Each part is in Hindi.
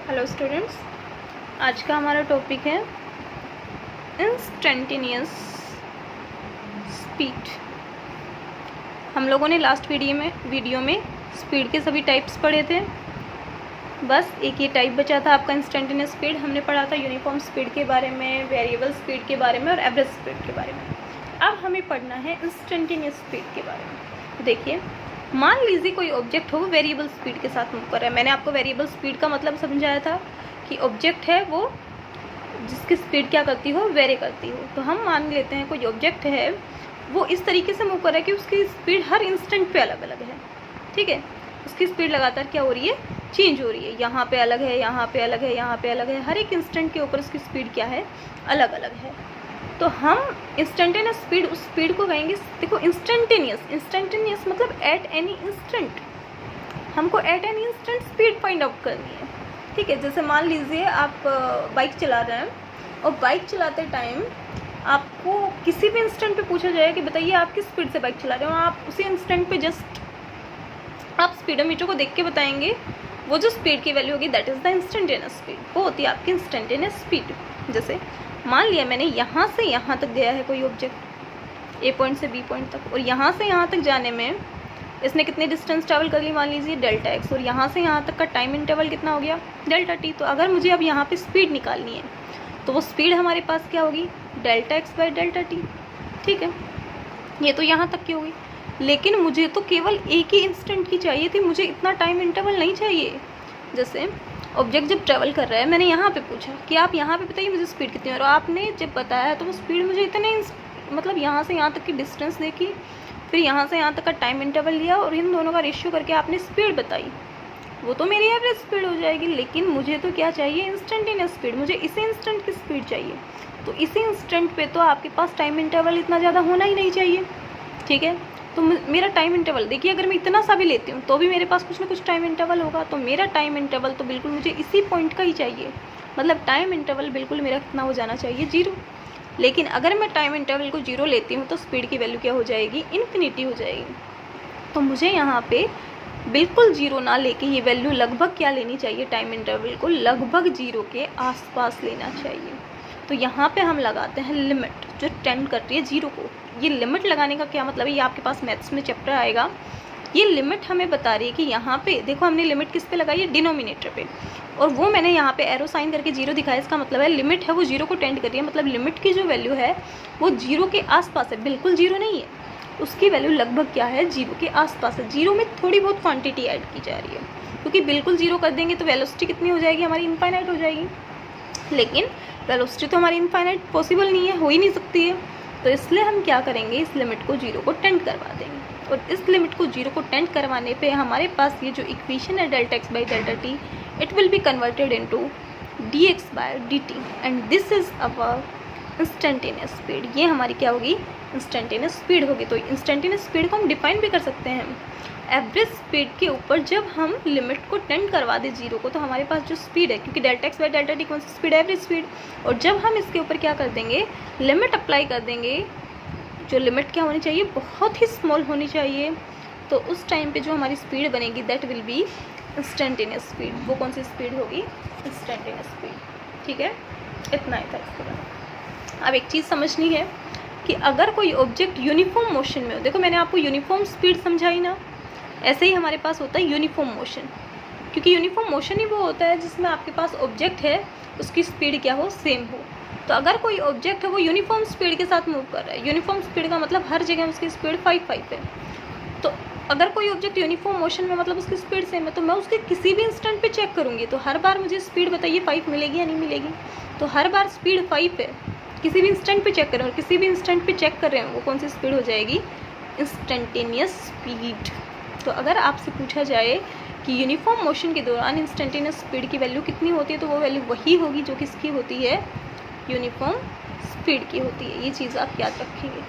हेलो स्टूडेंट्स, आज का हमारा टॉपिक है इंस्टेंटेनियस स्पीड। हम लोगों ने लास्ट वीडियो में स्पीड के सभी टाइप्स पढ़े थे। बस एक ही टाइप बचा था आपका इंस्टेंटेनियस स्पीड। हमने पढ़ा था यूनिफॉर्म स्पीड के बारे में, वेरिएबल स्पीड के बारे में और एवरेज स्पीड के बारे में। अब हमें पढ़ना है इंस्टेंटेनियस स्पीड के बारे में। देखिए, मान लीजिए कोई ऑब्जेक्ट हो वेरिएबल स्पीड के साथ मूव कर रहा है। मैंने आपको वेरिएबल स्पीड का मतलब समझाया था कि ऑब्जेक्ट है वो जिसकी स्पीड क्या करती हो, वेरी करती हो। तो हम मान लेते हैं कोई ऑब्जेक्ट है वो इस तरीके से मूव कर रहा है कि उसकी स्पीड हर इंस्टेंट पे अलग अलग है। ठीक है, उसकी स्पीड लगातार क्या हो रही है, चेंज हो रही है। यहाँ पे अलग है, यहाँ पे अलग है, यहाँ पे अलग है। हर एक इंस्टेंट के ऊपर उसकी स्पीड क्या है, अलग अलग है। तो हम इंस्टेंटेनियस स्पीड उस स्पीड को कहेंगे। देखो, इंस्टेंटेनियस मतलब एट एनी इंस्टेंट। हमको at any instant speed find out करनी है। ठीक है, जैसे मान लीजिए आप बाइक चला रहे हैं और बाइक चलाते टाइम आपको किसी भी इंस्टेंट पे पूछा जाए कि बताइए आप किस स्पीड से बाइक चला रहे हो, आप उसी इंस्टेंट पे जस्ट आप स्पीडोमीटर को देख के बताएंगे। वो जो स्पीड की वैल्यू होगी that is the instantaneous speed. वो होती है आपकी इंस्टेंटेनियस स्पीड। जैसे मान लिया मैंने यहाँ से यहाँ तक गया है कोई ऑब्जेक्ट ए पॉइंट से बी पॉइंट तक, और यहाँ से यहाँ तक जाने में इसने कितनी डिस्टेंस ट्रैवल कर ली, मान लीजिए डेल्टा एक्स, और यहाँ से यहाँ तक का टाइम इंटरवल कितना हो गया, डेल्टा टी। तो अगर मुझे अब यहाँ पे स्पीड निकालनी है तो वो स्पीड हमारे पास क्या होगी, delta X by delta T. ठीक है, ये तो यहाँ तक की होगी। लेकिन मुझे तो केवल एक ही इंस्टेंट की चाहिए थी, मुझे इतना टाइम इंटरवल नहीं चाहिए। जैसे ऑब्जेक्ट जब ट्रैवल कर रहा है, मैंने यहाँ पे पूछा कि आप यहाँ पे बताइए मुझे स्पीड कितनी है, और आपने जब बताया तो वो स्पीड मुझे इतने मतलब यहाँ से यहाँ तक की डिस्टेंस देखी, फिर यहाँ से यहाँ तक का टाइम इंटरवल लिया और इन दोनों का रेशियो करके आपने स्पीड बताई। वो तो मेरी एवरेज स्पीड हो जाएगी। लेकिन मुझे तो क्या चाहिए, इंस्टेंटेनियस स्पीड। मुझे इसी इंस्टेंट की स्पीड चाहिए। तो इसी इंस्टेंट पे तो आपके पास टाइम इंटरवल इतना ज़्यादा होना ही नहीं चाहिए। ठीक है, तो मेरा टाइम इंटरवल देखिए, अगर मैं इतना सा भी लेती हूँ तो भी मेरे पास कुछ ना कुछ टाइम इंटरवल होगा। तो मेरा टाइम इंटरवल तो बिल्कुल मुझे इसी पॉइंट का ही चाहिए। मतलब टाइम इंटरवल बिल्कुल मेरा कितना हो जाना चाहिए, 0। लेकिन अगर मैं टाइम इंटरवल को 0 लेती हूँ तो स्पीड की वैल्यू क्या हो जाएगी, इन्फिनिटी हो जाएगी। तो मुझे यहाँ पे बिल्कुल 0 ना लेके ये वैल्यू लगभग क्या लेनी चाहिए, टाइम इंटरवल को लगभग 0 के आसपास लेना चाहिए। तो यहाँ पे हम लगाते हैं लिमिट जो टेंड कर रही है 0 को। ये लिमिट लगाने का क्या मतलब है, ये आपके पास मैथ्स में चैप्टर आएगा। ये लिमिट हमें बता रही है कि यहाँ पे देखो हमने लिमिट किस पे लगाई है, डिनोमिनेटर पे, और वो मैंने यहाँ पे एरो साइन करके 0 दिखाया। इसका मतलब है लिमिट है वो 0 को टेंड कर रही है। मतलब लिमिट की जो वैल्यू है वो 0 के आसपास है, बिल्कुल 0 नहीं है। उसकी वैल्यू लगभग क्या है, 0 के आसपास है। 0 में थोड़ी बहुत क्वांटिटी ऐड की जा रही है, क्योंकि बिल्कुल 0 कर देंगे तो वेलोसिटी कितनी हो जाएगी, हमारी इनफाइनाइट हो जाएगी। लेकिन वेलोसिटी तो हमारी इनफाइनाइट पॉसिबल नहीं है, हो ही नहीं सकती है। तो इसलिए हम क्या करेंगे, इस लिमिट को 0 को टेंड करवा देंगे। और इस लिमिट को 0 को टेंड करवाने पे हमारे पास ये जो इक्वेशन है delta X by delta T, it will be converted into D X by D T, and this is our instantaneous speed. ये हमारी क्या होगी, इंस्टेंटेनियस स्पीड होगी। तो इंस्टेंटेनियस स्पीड को हम डिफाइन भी कर सकते हैं एवरेज स्पीड के ऊपर। जब हम लिमिट को टेंड करवा दें 0 को तो हमारे पास जो स्पीड है, क्योंकि delta X by delta T कौन सी स्पीड है, एवरेज स्पीड। और जब हम इसके ऊपर क्या कर देंगे, लिमिट अप्लाई कर देंगे, जो लिमिट क्या होनी चाहिए, बहुत ही स्मॉल होनी चाहिए। तो उस टाइम पे जो हमारी स्पीड बनेगी that will be instantaneous speed. वो कौन सी स्पीड होगी, इंस्टेंटेनियस स्पीड। ठीक है, इतना ही था इसके बाद। अब एक चीज़ समझनी है कि अगर कोई ऑब्जेक्ट यूनिफॉर्म मोशन में हो, देखो मैंने आपको यूनिफॉर्म स्पीड समझाई ना, ऐसे ही हमारे पास होता है यूनिफॉर्म मोशन। क्योंकि यूनिफॉर्म मोशन ही वो होता है जिसमें आपके पास ऑब्जेक्ट है उसकी स्पीड क्या हो, सेम हो। तो अगर कोई ऑब्जेक्ट है वो यूनिफॉर्म स्पीड के साथ मूव कर रहा है, यूनिफॉर्म स्पीड का मतलब हर जगह उसकी स्पीड 5 है। तो अगर कोई ऑब्जेक्ट यूनिफॉर्म मोशन में मतलब उसकी स्पीड सेम है, तो मैं उसके किसी भी इंस्टेंट पे चेक करूँगी तो हर बार मुझे स्पीड बताइए 5 मिलेगी या नहीं मिलेगी। तो हर बार स्पीड 5 है, किसी भी इंस्टेंट पे चेक करें, और किसी भी इंस्टेंट पे चेक कर रहे हैं वो कौन सी स्पीड हो जाएगी, इंस्टेंटेनियस स्पीड। तो अगर आपसे पूछा जाए कि यूनिफॉर्म मोशन के दौरान इंस्टेंटेनियस स्पीड की वैल्यू कितनी होती है, तो वो वैल्यू वही होगी जो किसकी होती है, यूनिफॉर्म स्पीड की होती है। ये चीज़ आप याद रखेंगे।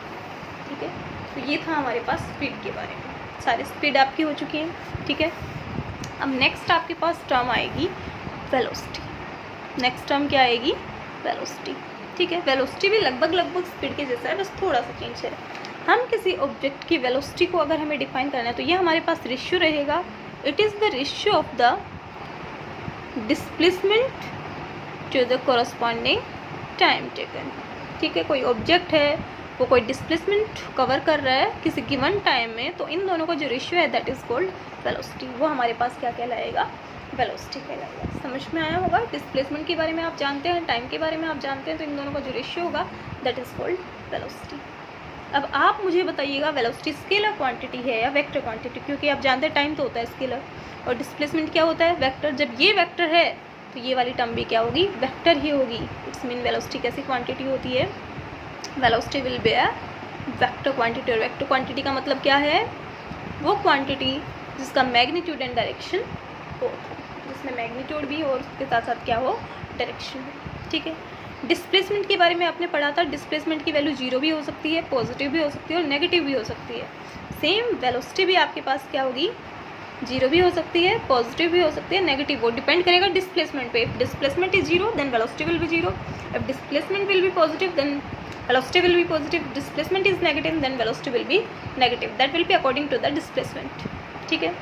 ठीक है, तो ये था हमारे पास स्पीड के बारे में। सारी स्पीड आपकी हो चुकी है। ठीक है, अब नेक्स्ट आपके पास टर्म आएगी वेलोसिटी। नेक्स्ट टर्म क्या आएगी, वेलोसिटी। ठीक है, वेलोसिटी भी लगभग स्पीड के जैसा है, बस थोड़ा सा चेंज है। हम किसी ऑब्जेक्ट की वेलोसिटी को अगर हमें डिफाइन करना है तो ये हमारे पास रेशियो रहेगा। It is the ratio of the displacement to the corresponding time taken. ठीक है, कोई ऑब्जेक्ट है वो कोई डिस्प्लेसमेंट कवर कर रहा है किसी गिवन टाइम में, तो इन दोनों का जो रेशियो है दैट इज़ कॉल्ड वेलोसिटी। वो हमारे पास क्या कहलाएगा? वेलोसिटी कहलाएगा। समझ में आया होगा? डिस्प्लेसमेंट के बारे में आप जानते हैं, टाइम के बारे में आप जानते हैं, तो इन दोनों का जो रेशियो होगा दैट इज़ कॉल्ड वेलोसिटी। अब आप मुझे बताइएगा वेलोसिटी स्केलर क्वांटिटी है या वेक्टर क्वांटिटी, क्योंकि आप जानते हैं टाइम तो होता है स्केलर और डिस्प्लेसमेंट क्या होता है? वेक्टर। जब ये वेक्टर है तो ये वाली टर्म भी क्या होगी? वेक्टर ही होगी। इट्स मीन वेलोसिटी कैसी क्वांटिटी होती है? Velocity will be a vector quantity. और वेक्टर क्वांटिटी का मतलब क्या है? वो क्वांटिटी जिसका मैग्नीट्यूड एंड डायरेक्शन हो, जिसमें मैग्नीट्यूड भी हो और उसके साथ साथ क्या हो? डायरेक्शन हो। ठीक है, डिस्प्लेसमेंट के बारे में आपने पढ़ा था। डिस्प्लेसमेंट की वैल्यू जीरो भी हो सकती है, पॉजिटिव भी हो सकती है और नेगेटिव भी हो सकती है। सेम वेलोसिटी भी आपके पास क्या होगी? जीरो भी हो सकती है, पॉजिटिव भी हो सकती है, नेगेटिव। वो डिपेंड करेगा डिस्प्लेसमेंट पे। If displacement is zero then velocity will be zero. If displacement will be positive then velocity will be positive. Displacement is negative then velocity will be negative. That will be according to the displacement. ठीक है,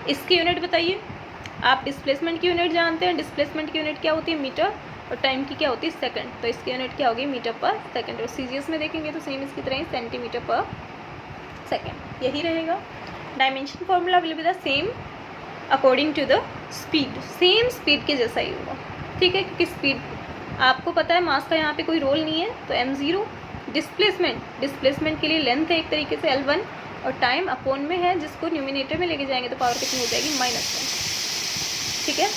इसकी यूनिट बताइए। आप डिस्प्लेसमेंट की यूनिट जानते हैं। डिस्प्लेसमेंट की यूनिट क्या होती है? मीटर। और टाइम की क्या होती है? सेकंड। तो इसकी यूनिट क्या होगी? मीटर पर सेकंड। और सीजीएस में देखेंगे तो सेम इसकी तरह ही सेंटीमीटर पर सेकंड यही रहेगा। Dimension formula will be the same according to the speed. Same speed के जैसा ही होगा। ठीक है, क्योंकि स्पीड आपको पता है मास का यहाँ पे कोई रोल नहीं है, तो m0। डिस्प्लेसमेंट के लिए लेंथ है एक तरीके से L1 और टाइम अपॉन में है, जिसको न्यूमिनेटर में लेके जाएंगे तो पावर कितनी हो जाएगी? -1। ठीक है,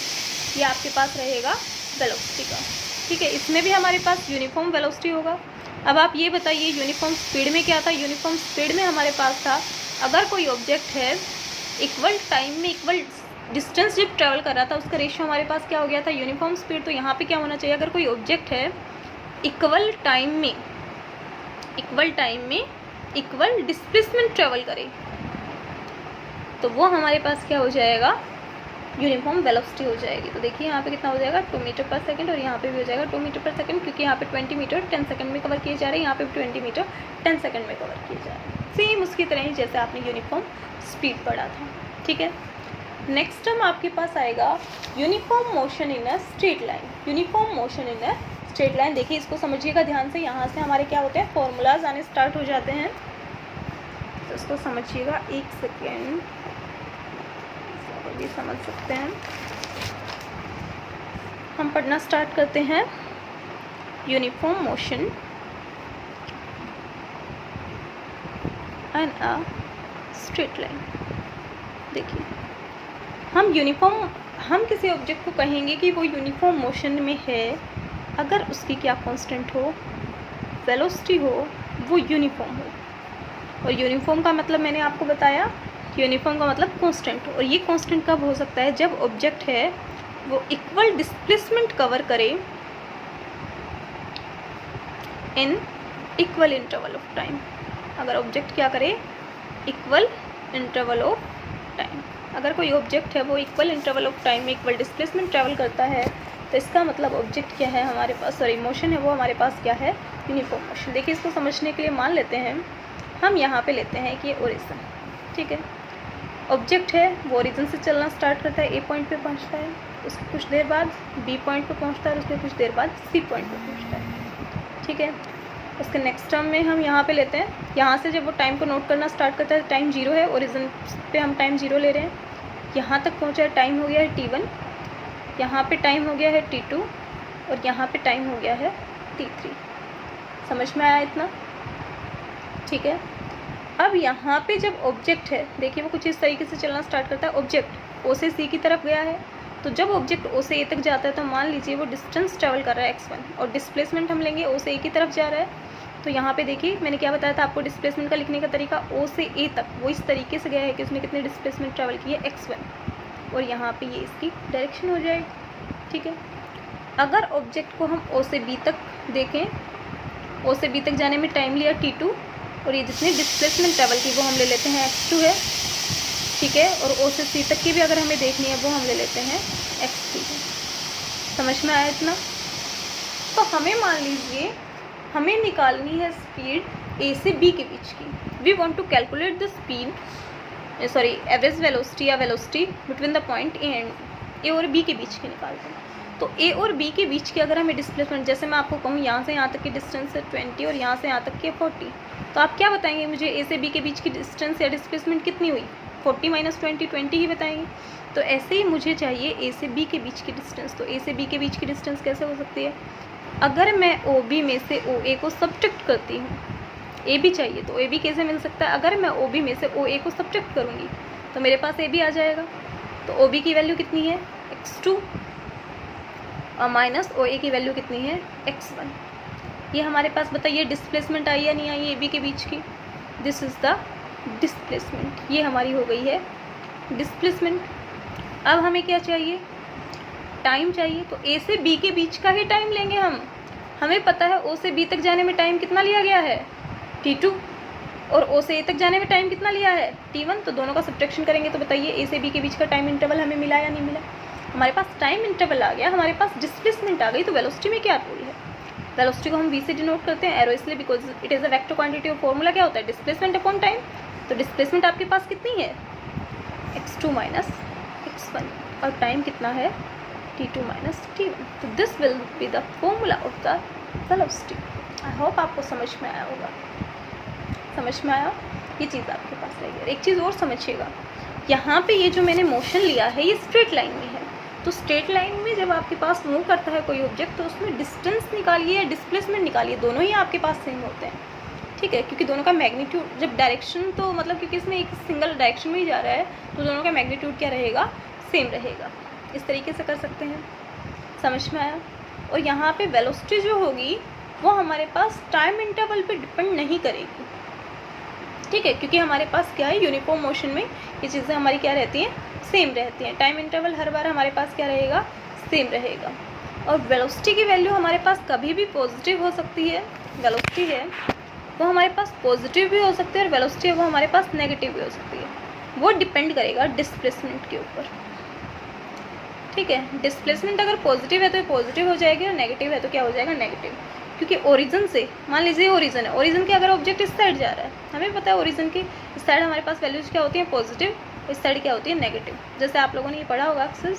ये आपके पास रहेगा वेलोसिटी का। ठीक है, इसमें भी हमारे पास यूनिफॉर्म वेलोसिटी होगा। अब आप ये बताइए यूनिफॉर्म स्पीड में क्या था? यूनिफॉर्म स्पीड में हमारे पास था अगर कोई ऑब्जेक्ट है इक्वल टाइम में इक्वल डिस्टेंस जब ट्रैवल कर रहा था उसका रेशियो हमारे पास क्या हो गया था? Uniform speed. तो यहाँ पे क्या होना चाहिए? अगर कोई ऑब्जेक्ट है इक्वल टाइम में इक्वल डिस्प्लेसमेंट ट्रैवल करे तो वो हमारे पास क्या हो जाएगा? यूनिफॉर्म वेलोसिटी हो जाएगी। तो देखिए यहाँ पे कितना हो जाएगा? 2 मीटर पर सेकंड। और यहाँ पे भी हो जाएगा 2 मीटर पर सेकंड, क्योंकि यहाँ पे 20 मीटर 10 सेकंड में कवर किए जा रहे हैं, यहाँ पे 20 मीटर 10 सेकंड में कवर किए जा रहे हैं। सेम उसकी तरह ही जैसे आपने यूनिफॉर्म स्पीड पढ़ा था। ठीक है, नेक्स्ट टर्म आपके पास आएगा uniform motion in a straight line. Uniform motion in a straight line, देखिए इसको समझिएगा ध्यान से। यहाँ से हमारे क्या होते हैं? फॉर्मूलाज आने स्टार्ट हो जाते हैं, तो इसको समझिएगा। एक सेकेंड, ये समझ सकते हैं। हम पढ़ना स्टार्ट करते हैं। Uniform motion in a straight line. देखिए हम किसी ऑब्जेक्ट को कहेंगे कि वो यूनिफॉर्म मोशन में है अगर उसकी क्या कांस्टेंट हो? वेलोसिटी हो, वो यूनिफॉर्म हो। और यूनिफॉर्म का मतलब मैंने आपको बताया, यूनिफॉर्म का मतलब कांस्टेंट हो। और ये कांस्टेंट कब हो सकता है? जब ऑब्जेक्ट है वो इक्वल डिस्प्लेसमेंट कवर करे in equal interval of time. अगर ऑब्जेक्ट क्या करे? Equal interval of time. अगर कोई ऑब्जेक्ट है वो इक्वल इंटरवल ऑफ टाइम में इक्वल डिस्प्लेसमेंट ट्रैवल करता है तो इसका मतलब ऑब्जेक्ट क्या है हमारे पास? सॉरी, मोशन है वो हमारे पास क्या है? Uniform motion. देखिए इसको समझने के लिए मान लेते हैं हम यहाँ पे लेते हैं कि ओरिजिन। ठीक है, ऑब्जेक्ट है वो ओरिजिन से चलना स्टार्ट करता है, ए पॉइंट पे पहुँचता है, उसके कुछ देर बाद बी पॉइंट पे पहुँचता है और उसके कुछ देर बाद सी पॉइंट पे पहुँचता है। ठीक है, उसके नेक्स्ट टर्म में हम यहाँ पे लेते हैं, यहाँ से जब वो टाइम को नोट करना स्टार्ट करता है टाइम 0 है, ओरिजिन पे हम टाइम 0 ले रहे हैं। यहाँ तक पहुँचा है, टाइम हो गया है t1, यहाँ पे टाइम हो गया है t2 और यहाँ पे टाइम हो गया है t3। समझ में आया इतना? ठीक है, अब यहाँ पे जब ऑब्जेक्ट है, देखिए वो कुछ इस तरीके से चलना स्टार्ट करता है। ऑब्जेक्ट ओ से सी की तरफ गया है, तो जब ऑब्जेक्ट ओ से ए तक जाता है तो मान लीजिए वो डिस्टेंस ट्रैवल कर रहा है x1 और डिस्प्लेसमेंट हम लेंगे ओ से ए की तरफ जा रहा है। तो यहाँ पे देखिए मैंने क्या बताया था आपको, डिस्प्लेसमेंट का लिखने का तरीका ओ से ए तक वो इस तरीके से गया है कि उसने कितने डिस्प्लेसमेंट ट्रैवल की है x1 और यहाँ पे ये इसकी डायरेक्शन हो जाएगी। ठीक है, अगर ऑब्जेक्ट को हम ओ से बी तक देखें, ओ से बी तक जाने में टाइम लिया t2 और ये जितनी डिस्प्लेसमेंट ट्रैवल की वो हम ले लेते हैं x2 है। ठीक है, और ओ से सी तक की भी अगर हमें देखनी है वो हम ले लेते हैं x3 है। समझ में आया इतना? तो हमें मान लीजिए हमें निकालनी है स्पीड ए से बी के बीच की। We want to calculate the speed average velocity या velocity between the point A and B. A और बी के बीच की निकालते हैं। तो ए और बी के बीच की अगर हमें डिस्प्लेसमेंट, जैसे मैं आपको कहूँ यहाँ से यहाँ तक की डिस्टेंस है 20 और यहाँ से यहाँ तक की 40, तो आप क्या बताएंगे मुझे ए से बी के बीच की डिस्टेंस या डिस्प्लेसमेंट कितनी हुई? 40 - 20 20 ही बताएंगे। तो ऐसे ही मुझे चाहिए ए से बी के बीच की डिस्टेंस। तो ए से बी के बीच की डिस्टेंस कैसे हो सकती है? अगर मैं ओ बी में से ओ ए को सब्ट्रैक्ट करती हूँ, ए बी चाहिए तो ए बी कैसे मिल सकता है? अगर मैं ओ बी में से ओ ए को सब्ट्रैक्ट करूँगी तो मेरे पास ए बी आ जाएगा। तो ओ बी की वैल्यू कितनी है? x2 और माइनस ओ ए की वैल्यू कितनी है? x1। ये हमारे पास बताइए डिस्प्लेसमेंट आई या नहीं आई ए बी के बीच की? This is the displacement. ये हमारी हो गई है डिस्प्लेसमेंट। अब हमें क्या चाहिए? टाइम चाहिए। तो ए से बी के बीच का ही टाइम लेंगे हम। हमें पता है ओ से बी तक जाने में टाइम कितना लिया गया है? t2। और ओ से ए तक जाने में टाइम कितना लिया है? t1। तो दोनों का सब्ट्रैक्शन करेंगे तो बताइए ए से बी के बीच का टाइम इंटरवल हमें मिला या नहीं मिला? हमारे पास टाइम इंटरवल आ गया, हमारे पास डिस्प्लेसमेंट आ गई। तो वेलोसिटी में क्या रूल है? वेलोसिटी को हम v से डिनोट करते हैं, एरो इसलिए because it is a vector quantity. और फॉर्मूला क्या होता है? Displacement upon time. तो डिस्प्लेसमेंट आपके पास कितनी है? x2 minus x1। और टाइम कितना है? t2 minus t1। तो this will be the formula of the velocity. I hope आपको समझ में आया होगा। समझ में आया? ये चीज़ आपके पास रहेगी। एक चीज़ और समझिएगा, यहाँ पे ये जो मैंने मोशन लिया है ये स्ट्रेट लाइन में है। तो स्ट्रेट लाइन में जब आपके पास मूव करता है कोई ऑब्जेक्ट तो उसमें डिस्टेंस निकालिए या डिस्प्लेसमेंट निकालिए, दोनों ही आपके पास सेम होते हैं। ठीक है, क्योंकि दोनों का मैग्नीट्यूड, जब डायरेक्शन तो मतलब क्योंकि इसमें एक सिंगल डायरेक्शन में ही जा रहा है तो दोनों का मैग्नीट्यूड क्या रहेगा? सेम रहेगा। इस तरीके से कर सकते हैं। समझ में आया? और यहाँ पे वेलोसिटी जो होगी वो हमारे पास टाइम इंटरवल पे डिपेंड नहीं करेगी। ठीक है, क्योंकि हमारे पास क्या है? यूनिफॉर्म मोशन में ये चीज़ें हमारी क्या रहती हैं? सेम रहती हैं। टाइम इंटरवल हर बार हमारे पास क्या रहेगा? सेम रहेगा। और वेलोसिटी की वैल्यू हमारे पास कभी भी पॉजिटिव हो सकती है। वेलोसिटी है वो हमारे पास पॉजिटिव भी हो सकती है और वेलोसिटी है वो हमारे पास नेगेटिव भी हो सकती है। वो डिपेंड करेगा डिस्प्लेसमेंट के ऊपर। ठीक है, डिस्प्लेसमेंट अगर पॉजिटिव है तो ये पॉजिटिव हो जाएगी और नेगेटिव है तो क्या हो जाएगा? नेगेटिव। क्योंकि ओरिजिन से, मान लीजिए ओरिजिन है, ओरिजिन के अगर ऑब्जेक्ट इस साइड जा रहा है, हमें पता है ओरिजिन की इस साइड हमारे पास वैल्यूज क्या होती है? पॉजिटिव। इस साइड क्या होती है? नेगेटिव। जैसे आप लोगों ने ये पढ़ा होगा अक्सर,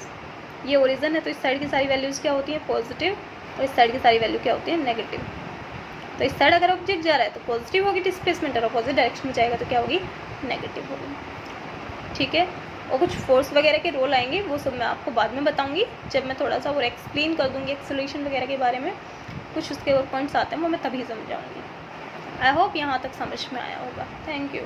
ये ओरिजिन है तो इस साइड की सारी वैल्यूज़ क्या होती हैं? पॉजिटिव। और इस साइड की सारी वैल्यू क्या होती है? नेगेटिव। तो इस साइड अगर ऑब्जेक्ट जा रहा है तो पॉजिटिव होगी डिस्प्लेसमेंट, और अपोजिट डायरेक्शन में जाएगा तो क्या होगी? नेगेटिव होगी। ठीक है, और कुछ फोर्स वगैरह के रोल आएंगे वो सब मैं आपको बाद में बताऊंगी, जब मैं थोड़ा सा और एक्सप्लेन कर दूंगी एक्सेलरेशन वगैरह के बारे में। कुछ उसके और पॉइंट्स आते हैं वो मैं तभी समझाऊंगी। आई होप यहाँ तक समझ में आया होगा। Thank you.